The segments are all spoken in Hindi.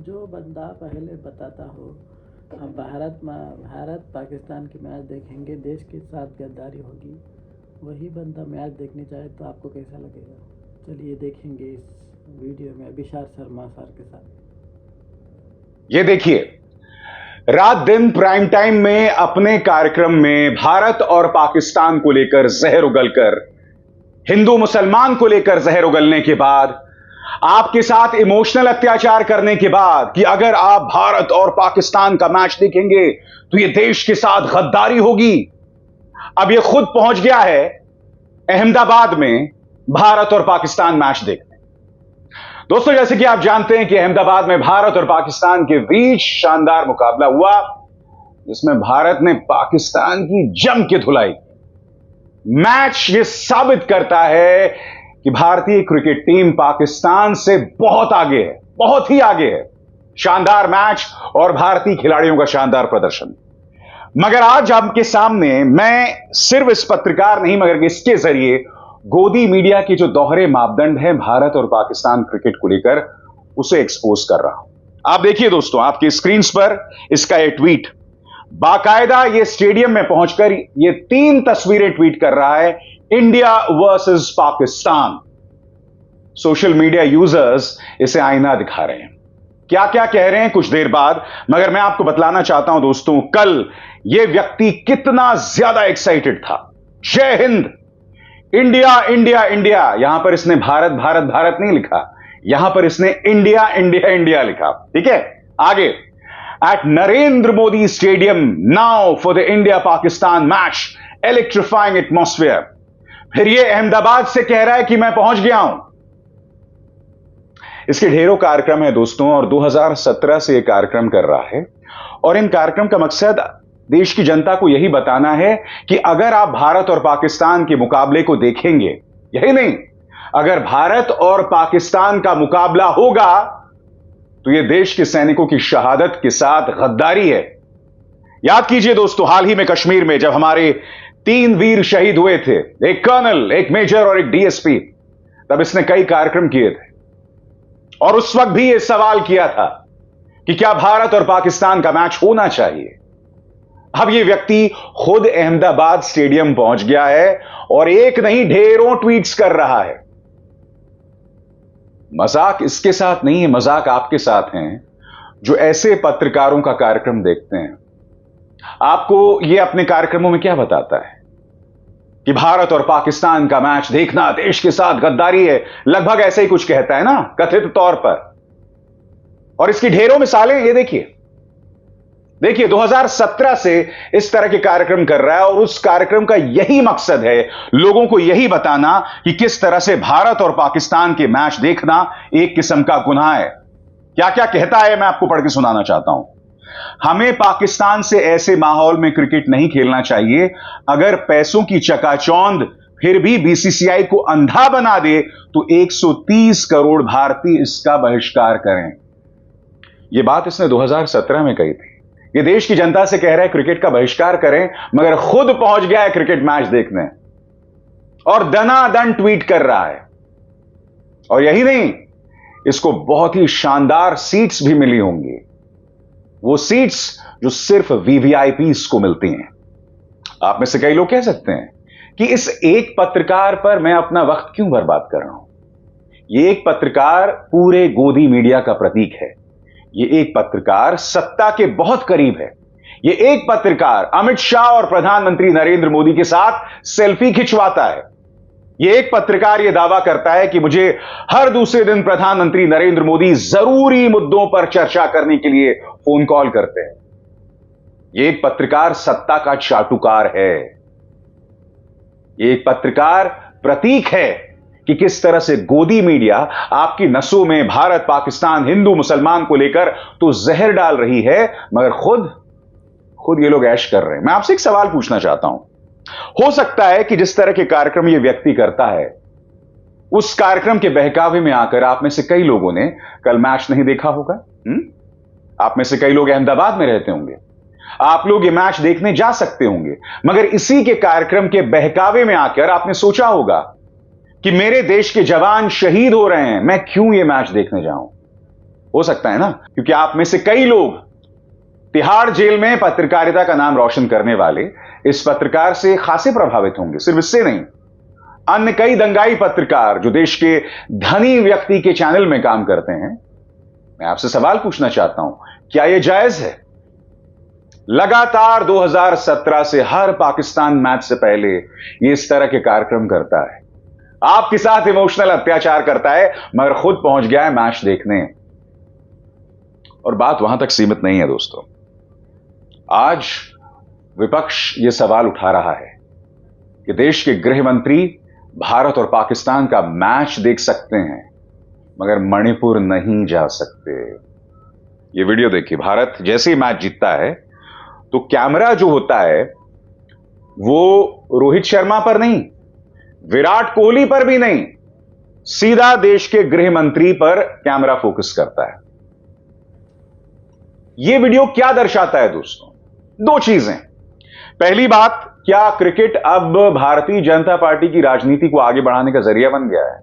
जो बंदा पहले बताता हो हम भारत पाकिस्तान की मैच देखेंगे, देश के साथ गद्दारी होगी, वही बंदा मैच देखने जाए तो आपको कैसा लगेगा? चलिए देखेंगे इस वीडियो में विशाल शर्मा सर के साथ। ये देखिए, रात दिन प्राइम टाइम में अपने कार्यक्रम में भारत और पाकिस्तान को लेकर जहर उगलकर, हिंदू मुसलमान को लेकर जहर उगलने के बाद, आपके साथ इमोशनल अत्याचार करने के बाद कि अगर आप भारत और पाकिस्तान का मैच देखेंगे तो यह देश के साथ गद्दारी होगी, अब यह खुद पहुंच गया है अहमदाबाद में भारत और पाकिस्तान मैच देखने। दोस्तों, जैसे कि आप जानते हैं कि अहमदाबाद में भारत और पाकिस्तान के बीच शानदार मुकाबला हुआ, जिसमें भारत ने पाकिस्तान की जम के धुलाई। मैच ये साबित करता है कि भारतीय क्रिकेट टीम पाकिस्तान से बहुत आगे है, बहुत ही आगे है। शानदार मैच और भारतीय खिलाड़ियों का शानदार प्रदर्शन। मगर आज आपके सामने मैं सिर्फ इस पत्रकार नहीं, मगर इसके जरिए गोदी मीडिया के जो दोहरे मापदंड हैं भारत और पाकिस्तान क्रिकेट को लेकर, उसे एक्सपोज कर रहा हूं। आप देखिए दोस्तों, आपकी स्क्रीन पर इसका ये ट्वीट, बाकायदा ये स्टेडियम में पहुंचकर ये 3 तस्वीरें ट्वीट कर रहा है, India versus Pakistan. Social media users इसे आईना दिखा रहे हैं। क्या क्या कह रहे हैं कुछ देर बाद, मगर मैं आपको बतलाना चाहता हूं दोस्तों, कल यह व्यक्ति कितना ज्यादा एक्साइटेड था। जय हिंद, इंडिया इंडिया इंडिया। यहां पर इसने भारत भारत भारत नहीं लिखा, यहां पर इसने इंडिया इंडिया इंडिया लिखा। ठीक है, आगे, at Narendra Modi stadium now for the India Pakistan match, electrifying atmosphere. फिर यह अहमदाबाद से कह रहा है कि मैं पहुंच गया हूं। इसके ढेरों कार्यक्रम है दोस्तों, और 2017 से यह कार्यक्रम कर रहा है, और इन कार्यक्रम का मकसद देश की जनता को यही बताना है कि अगर आप भारत और पाकिस्तान के मुकाबले को देखेंगे, यही नहीं, अगर भारत और पाकिस्तान का मुकाबला होगा तो यह देश के सैनिकों की शहादत के साथ गद्दारी है। याद कीजिए दोस्तों, हाल ही में कश्मीर में जब हमारे 3 वीर शहीद हुए थे, एक कर्नल, एक मेजर और एक डीएसपी, तब इसने कई कार्यक्रम किए थे, और उस वक्त भी यह सवाल किया था कि क्या भारत और पाकिस्तान का मैच होना चाहिए। अब यह व्यक्ति खुद अहमदाबाद स्टेडियम पहुंच गया है और एक नहीं ढेरों ट्वीट्स कर रहा है। मजाक इसके साथ नहीं है, मजाक आपके साथ हैं जो ऐसे पत्रकारों का कार्यक्रम देखते हैं। आपको यह अपने कार्यक्रमों में क्या बताता है कि भारत और पाकिस्तान का मैच देखना देश के साथ गद्दारी है, लगभग ऐसे ही कुछ कहता है ना, कथित तौर पर। और इसकी ढेरों मिसालें ये देखिए, 2017 से इस तरह के कार्यक्रम कर रहा है, और उस कार्यक्रम का यही मकसद है, लोगों को यही बताना कि किस तरह से भारत और पाकिस्तान के मैच देखना एक किस्म का गुनाह है। क्या क्या कहता है मैं आपको पढ़ के सुनाना चाहता हूं। हमें पाकिस्तान से ऐसे माहौल में क्रिकेट नहीं खेलना चाहिए। अगर पैसों की चकाचौंध फिर भी बीसीसीआई को अंधा बना दे तो 130 करोड़ भारतीय इसका बहिष्कार करें। यह बात इसने 2017 में कही थी। यह देश की जनता से कह रहा है क्रिकेट का बहिष्कार करें, मगर खुद पहुंच गया है क्रिकेट मैच देखने और दनादन ट्वीट कर रहा है। और यही नहीं, इसको बहुत ही शानदार सीट्स भी मिली होंगी, वो सीट्स जो सिर्फ वीवीआईपीस को मिलती हैं। आप में से कई लोग कह सकते हैं कि इस एक पत्रकार पर मैं अपना वक्त क्यों बर्बाद कर रहा हूं। यह एक पत्रकार पूरे गोदी मीडिया का प्रतीक है। यह एक पत्रकार सत्ता के बहुत करीब है। यह एक पत्रकार अमित शाह और प्रधानमंत्री नरेंद्र मोदी के साथ सेल्फी खिंचवाता है। यह एक पत्रकार यह दावा करता है कि मुझे हर दूसरे दिन प्रधानमंत्री नरेंद्र मोदी जरूरी मुद्दों पर चर्चा करने के लिए फोन कॉल करते हैं। यह एक पत्रकार सत्ता का चाटुकार है। यह एक पत्रकार प्रतीक है कि किस तरह से गोदी मीडिया आपकी नसों में भारत पाकिस्तान हिंदू मुसलमान को लेकर तो जहर डाल रही है, मगर खुद ये लोग ऐश कर रहे हैं। मैं आपसे एक सवाल पूछना चाहता हूं। हो सकता है कि जिस तरह के कार्यक्रम ये व्यक्ति करता है, उस कार्यक्रम के बहकावे में आकर आप में से कई लोगों ने कल मैच नहीं देखा होगा। आप में से कई लोग अहमदाबाद में रहते होंगे, आप लोग ये मैच देखने जा सकते होंगे, मगर इसी के कार्यक्रम के बहकावे में आकर आपने सोचा होगा कि मेरे देश के जवान शहीद हो रहे हैं, मैं क्यों ये मैच देखने जाऊं। हो सकता है ना, क्योंकि आप में से कई लोग तिहाड़ जेल में पत्रकारिता का नाम रोशन करने वाले इस पत्रकार से खासे प्रभावित होंगे। सिर्फ इससे नहीं, अन्य कई दंगाई पत्रकार जो देश के धनी व्यक्ति के चैनल में काम करते हैं, मैं आपसे सवाल पूछना चाहता हूं, क्या यह जायज है? लगातार 2017 से हर पाकिस्तान मैच से पहले ये इस तरह के कार्यक्रम करता है, आपके साथ इमोशनल अत्याचार करता है, मगर खुद पहुंच गया है मैच देखने। और बात वहां तक सीमित नहीं है दोस्तों। आज विपक्ष यह सवाल उठा रहा है कि देश के गृह मंत्री भारत और पाकिस्तान का मैच देख सकते हैं मगर मणिपुर नहीं जा सकते। यह वीडियो देखिए। भारत जैसे ही मैच जीतता है तो कैमरा जो होता है वो रोहित शर्मा पर नहीं, विराट कोहली पर भी नहीं, सीधा देश के गृह मंत्री पर कैमरा फोकस करता है। यह वीडियो क्या दर्शाता है दोस्तों? दो चीजें। पहली बात, क्या क्रिकेट अब भारतीय जनता पार्टी की राजनीति को आगे बढ़ाने का जरिया बन गया है?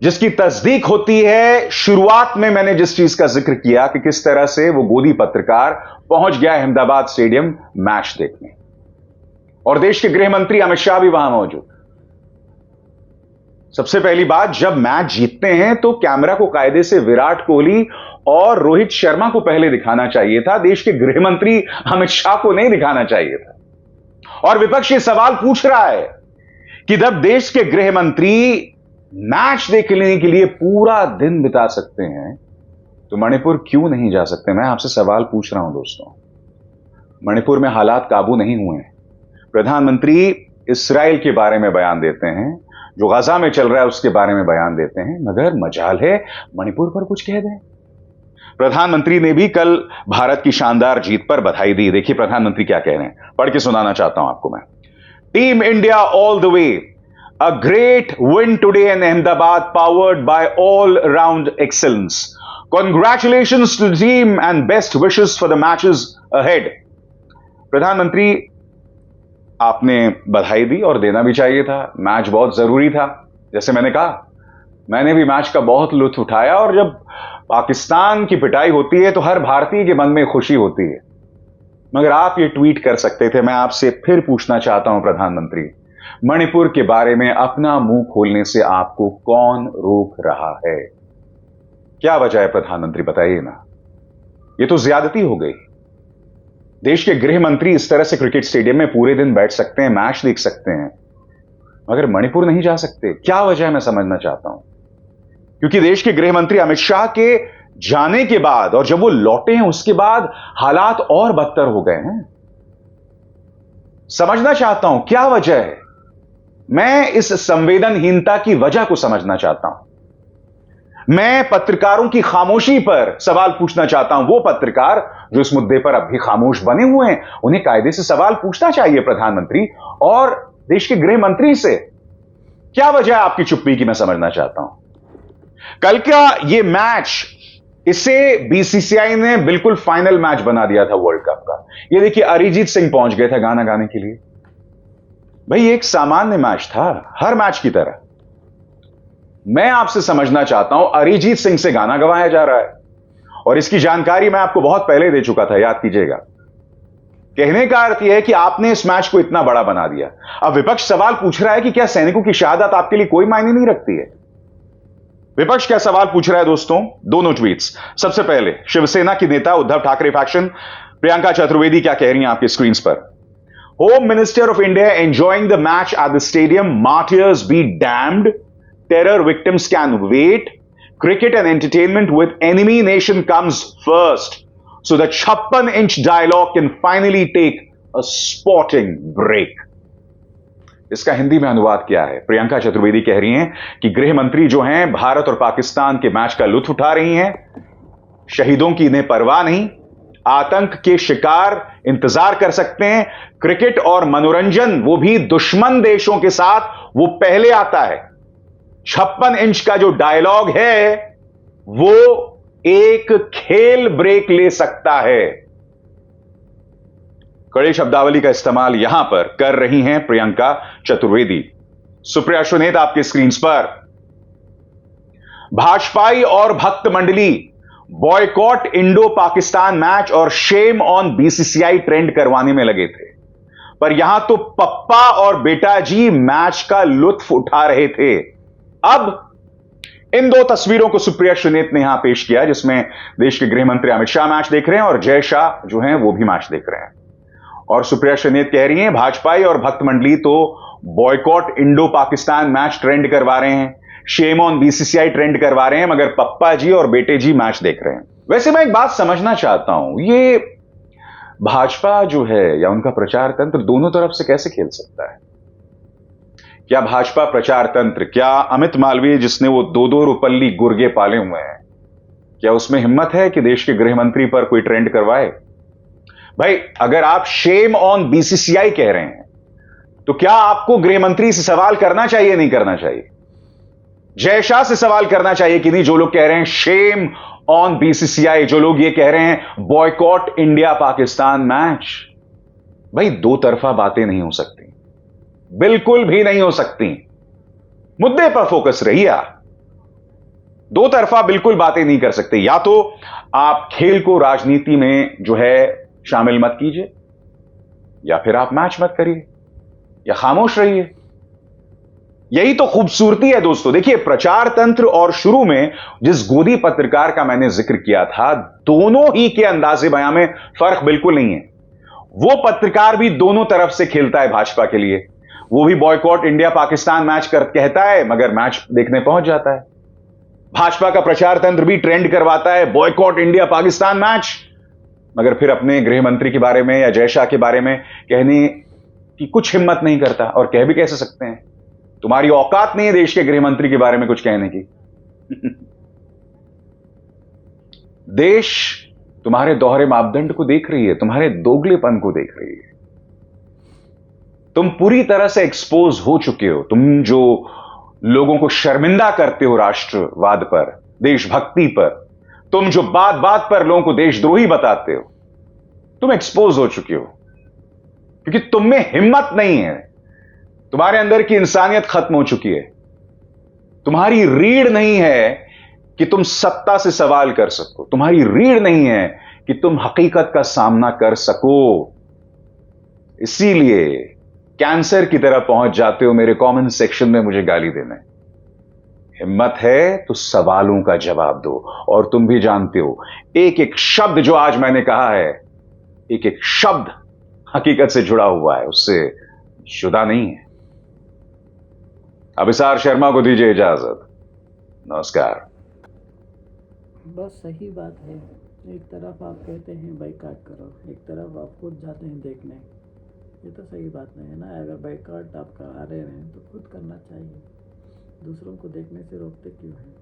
जिसकी तस्दीक होती है शुरुआत में मैंने जिस चीज का जिक्र किया कि किस तरह से वो गोदी पत्रकार पहुंच गया अहमदाबाद स्टेडियम मैच देखने, और देश के गृह मंत्री अमित शाह भी वहां मौजूद। सबसे पहली बात, जब मैच जीतते हैं तो कैमरा को कायदे से विराट कोहली और रोहित शर्मा को पहले दिखाना चाहिए था, देश के गृह मंत्री अमित शाह को नहीं दिखाना चाहिए था। और विपक्ष ये सवाल पूछ रहा है कि जब देश के गृह मंत्री मैच देखने के लिए पूरा दिन बिता सकते हैं तो मणिपुर क्यों नहीं जा सकते? मैं आपसे सवाल पूछ रहा हूं दोस्तों। मणिपुर में हालात काबू नहीं हुए हैं। प्रधानमंत्री इस्राएल के बारे में बयान देते हैं, जो गाजा में चल रहा है उसके बारे में बयान देते हैं, मगर मजाल है मणिपुर पर कुछ कह दें। प्रधानमंत्री ने भी कल भारत की शानदार जीत पर बधाई दी। देखिए प्रधानमंत्री क्या कह रहे हैं, पढ़ के सुनाना चाहता हूं आपको मैं। Team India all the way, a great win today in Ahmedabad powered by all round excellence. Congratulations to the team and best wishes for the matches ahead. प्रधानमंत्री, आपने बधाई दी और देना भी चाहिए था, मैच बहुत जरूरी था। जैसे मैंने कहा, मैंने भी मैच का बहुत लुत्फ उठाया, और जब पाकिस्तान की पिटाई होती है तो हर भारतीय के मन में खुशी होती है। मगर आप ये ट्वीट कर सकते थे। मैं आपसे फिर पूछना चाहता हूं प्रधानमंत्री, मणिपुर के बारे में अपना मुंह खोलने से आपको कौन रोक रहा है? क्या वजह है प्रधानमंत्री, बताइए ना। ये तो ज्यादती हो गई। देश के गृह मंत्री इस तरह से क्रिकेट स्टेडियम में पूरे दिन बैठ सकते हैं, मैच देख सकते हैं, मगर मणिपुर नहीं जा सकते। क्या वजह है, मैं समझना चाहता हूं। क्योंकि देश के गृह मंत्री अमित शाह के जाने के बाद और जब वो लौटे हैं उसके बाद हालात और बदतर हो गए हैं। समझना चाहता हूं क्या वजह है। मैं इस संवेदनहीनता की वजह को समझना चाहता हूं। मैं पत्रकारों की खामोशी पर सवाल पूछना चाहता हूं। वो पत्रकार जो इस मुद्दे पर अब भी खामोश बने हुए हैं, उन्हें कायदे से सवाल पूछना चाहिए प्रधानमंत्री और देश के गृह मंत्री से। क्या वजह है आपकी चुप्पी की, मैं समझना चाहता हूं। कल का ये मैच, इसे बीसीसीआई ने बिल्कुल फाइनल मैच बना दिया था वर्ल्ड कप का। ये देखिए, अरिजीत सिंह पहुंच गए थे गाना गाने के लिए। भाई एक सामान्य मैच था, हर मैच की तरह। मैं आपसे समझना चाहता हूं, अरिजीत सिंह से गाना गवाया जा रहा है, और इसकी जानकारी मैं आपको बहुत पहले दे चुका था, याद कीजिएगा। कहने का अर्थ यह है कि आपने इस मैच को इतना बड़ा बना दिया। अब विपक्ष सवाल पूछ रहा है कि क्या सैनिकों की शहादत आपके लिए कोई मायने नहीं रखती है? विपक्ष क्या सवाल पूछ रहा है दोस्तों? दोनों ट्वीट्स। सबसे पहले शिवसेना की नेता उद्धव ठाकरे फैक्शन प्रियंका चतुर्वेदी क्या कह रही हैं आपकी स्क्रीन पर। Home minister of India enjoying the match at the stadium, martyrs be damned, terror victims can wait, cricket and entertainment with enemy nation comes first, so the 56-inch dialogue can finally take a sporting break. इसका हिंदी में अनुवाद क्या है? प्रियंका चतुर्वेदी कह रही हैं कि गृह मंत्री जो हैं भारत और पाकिस्तान के मैच का लुत्फ उठा रही हैं, शहीदों की इन्हें परवाह नहीं, आतंक के शिकार इंतजार कर सकते हैं। क्रिकेट और मनोरंजन, वो भी दुश्मन देशों के साथ, वो पहले आता है। 56 इंच का जो डायलॉग है वो एक खेल ब्रेक ले सकता है। कड़ी शब्दावली का इस्तेमाल यहां पर कर रही हैं प्रियंका चतुर्वेदी। सुप्रिया सुनेत आपके स्क्रीन पर। भाजपाई और भक्त मंडली बॉयकॉट इंडो पाकिस्तान मैच और शेम ऑन बीसीसीआई ट्रेंड करवाने में लगे थे, पर यहां तो पप्पा और बेटा जी मैच का लुत्फ उठा रहे थे। अब इन दो तस्वीरों को सुप्रिया श्रीनेत ने यहां पेश किया, जिसमें देश के गृह मंत्री अमित शाह मैच देख रहे हैं और जय शाह जो हैं वो भी मैच देख रहे हैं। और सुप्रिया श्रीनेत कह रही हैं भाजपाई और भक्त मंडली तो boycott Indo Pakistan match trend करवा रहे हैं, शेम ऑन बीसीसीआई ट्रेंड करवा रहे हैं, मगर पप्पा जी और बेटे जी मैच देख रहे हैं। वैसे मैं एक बात समझना चाहता हूं, ये भाजपा जो है या उनका प्रचार तंत्र दोनों तरफ से कैसे खेल सकता है? क्या भाजपा प्रचार तंत्र, क्या अमित मालवीय जिसने वो दो रुपल्ली गुर्गे पाले हुए हैं, क्या उसमें हिम्मत है कि देश के गृह मंत्री पर कोई ट्रेंड करवाए? भाई अगर आप शेम ऑन बीसीसीआई कह रहे हैं तो क्या आपको गृह मंत्री से सवाल करना चाहिए, नहीं करना चाहिए? जय शाह से सवाल करना चाहिए कि नहीं, जो लोग कह रहे हैं शेम ऑन बीसीसीआई, जो लोग ये कह रहे हैं बॉयकॉट इंडिया पाकिस्तान मैच? भाई दो तरफा बातें नहीं हो सकती, बिल्कुल भी नहीं हो सकती। मुद्दे पर फोकस रहिए आप। दो तरफा बिल्कुल बातें नहीं कर सकते। या तो आप खेल को राजनीति में जो है शामिल मत कीजिए, या फिर आप मैच मत करिए, या खामोश रहिए। यही तो खूबसूरती है दोस्तों। देखिए प्रचार तंत्र और शुरू में जिस गोदी पत्रकार का मैंने जिक्र किया था, दोनों ही के अंदाजे बयां में फर्क बिल्कुल नहीं है। वो पत्रकार भी दोनों तरफ से खेलता है भाजपा के लिए। वो भी बॉयकॉट इंडिया पाकिस्तान मैच कहता है, मगर मैच देखने पहुंच जाता है। भाजपा का प्रचार तंत्र भी ट्रेंड करवाता है बॉयकॉट इंडिया पाकिस्तान मैच, मगर फिर अपने गृह मंत्री के बारे में या जय शाह के बारे में कहने की कुछ हिम्मत नहीं करता। और कह भी कैसे सकते हैं? तुम्हारी औकात नहीं है देश के गृह मंत्री के बारे में कुछ कहने की। देश तुम्हारे दोहरे मापदंड को देख रही है, तुम्हारे दोगलेपन को देख रही है। तुम पूरी तरह से एक्सपोज हो चुके हो। तुम जो लोगों को शर्मिंदा करते हो राष्ट्रवाद पर, देशभक्ति पर, तुम जो बात बात पर लोगों को देशद्रोही बताते हो, तुम एक्सपोज हो चुके हो, क्योंकि तुम में हिम्मत नहीं है। तुम्हारे अंदर की इंसानियत खत्म हो चुकी है। तुम्हारी रीढ़ नहीं है कि तुम सत्ता से सवाल कर सको। तुम्हारी रीढ़ नहीं है कि तुम हकीकत का सामना कर सको। इसीलिए कैंसर की तरह पहुंच जाते हो मेरे कमेंट सेक्शन में मुझे गाली देने। हिम्मत है तो सवालों का जवाब दो। और तुम भी जानते हो, एक एक शब्द जो आज मैंने कहा है, एक एक शब्द हकीकत से जुड़ा हुआ है, उससे जुदा नहीं है। अभिसार शर्मा को दीजिए इजाजत। नमस्कार। बस सही बात है। एक तरफ आप कहते हैं बाइकाट करो, एक तरफ आप खुद जाते हैं देखने। ये तो सही बात नहीं है ना। अगर बाइकाट आप करा रहे हैं तो खुद करना चाहिए, दूसरों को देखने से रोकते क्यों हैं?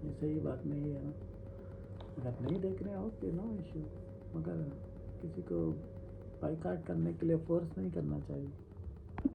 ये सही बात नहीं है ना। अगर नहीं देख रहे हो तो नो इश्यू, मगर किसी को बाइकाट करने के लिए फोर्स नहीं करना चाहिए।